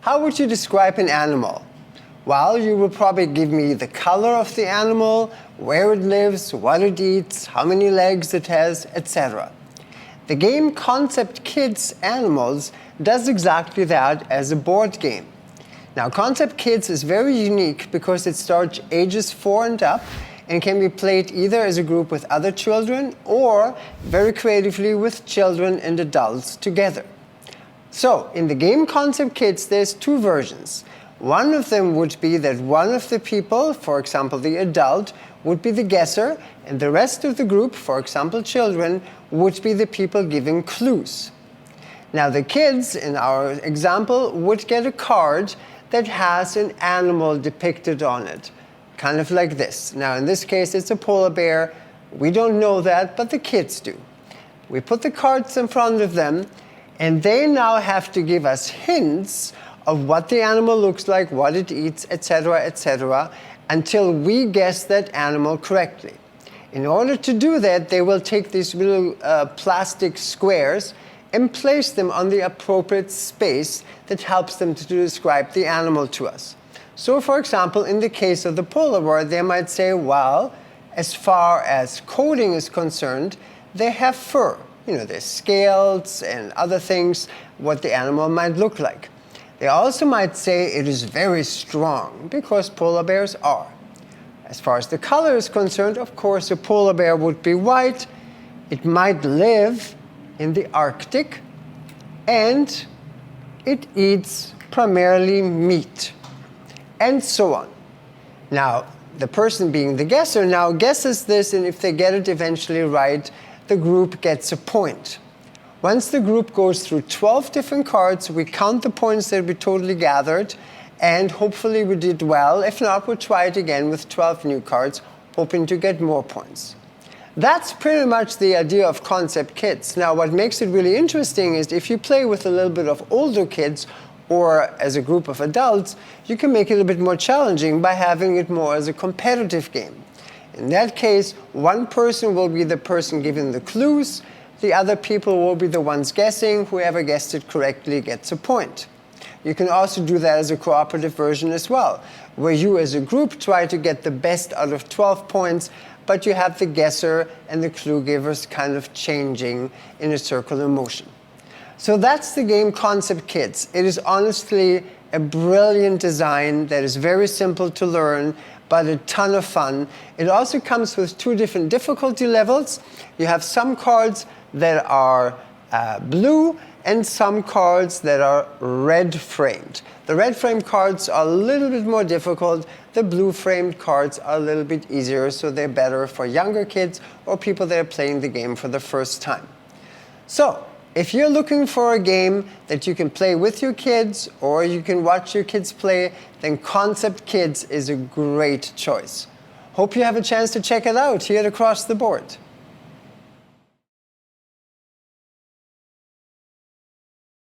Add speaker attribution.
Speaker 1: how would you describe an animal? Well, you will probably give me the color of the animal, where it lives, what it eats, how many legs it has, etc. The game Concept Kids Animals does exactly that as a board game. Now, Concept Kids is very unique because it starts ages 4 and up and can be played either as a group with other children or very creatively with children and adults together. So, in the game Concept Kids, there's 2 versions. One of them would be that one of the people, for example the adult, would be the guesser, and the rest of the group, for example children, would be the people giving clues. Now the kids, in our example, would get a card that has an animal depicted on it, kind of like this. Now in this case it's a polar bear. We don't know that, but the kids do. We put the cards in front of them, and they now have to give us hints of what the animal looks like, what it eats, etc., etc., until we guess that animal correctly. In order to do that, they will take these little plastic squares and place them on the appropriate space that helps them to describe the animal to us. So, for example, in the case of the polar bear, they might say, well, as far as coating is concerned, they have fur. You know, there's scales and other things, what the animal might look like. They also might say it is very strong, because polar bears are. As far as the color is concerned, of course, a polar bear would be white. It might live in the Arctic, and it eats primarily meat, and so on. Now, the person being the guesser now guesses this, and if they get it eventually right, the group gets a point. Once the group goes through 12 different cards, we count the points that we totally gathered, and hopefully we did well. If not, we'll try it again with 12 new cards, hoping to get more points. That's pretty much the idea of Concept Kids. Now, what makes it really interesting is if you play with a little bit of older kids or as a group of adults, you can make it a bit more challenging by having it more as a competitive game. In that case, one person will be the person giving the clues, the other people will be the ones guessing. Whoever guessed it correctly gets a point. You can also do that as a cooperative version as well, where you as a group try to get the best out of 12 points, but you have the guesser and the clue givers kind of changing in a circular motion. So that's the game Concept Kids. It is honestly a brilliant design that is very simple to learn, but a ton of fun. It also comes with 2 different difficulty levels. You have some cards that are blue and some cards that are red framed. The red framed cards are a little bit more difficult. The blue framed cards are a little bit easier, so they're better for younger kids or people that are playing the game for the first time. So, if you're looking for a game that you can play with your kids or you can watch your kids play, then Concept Kids is a great choice. Hope you have a chance to check it out here at Across the Board.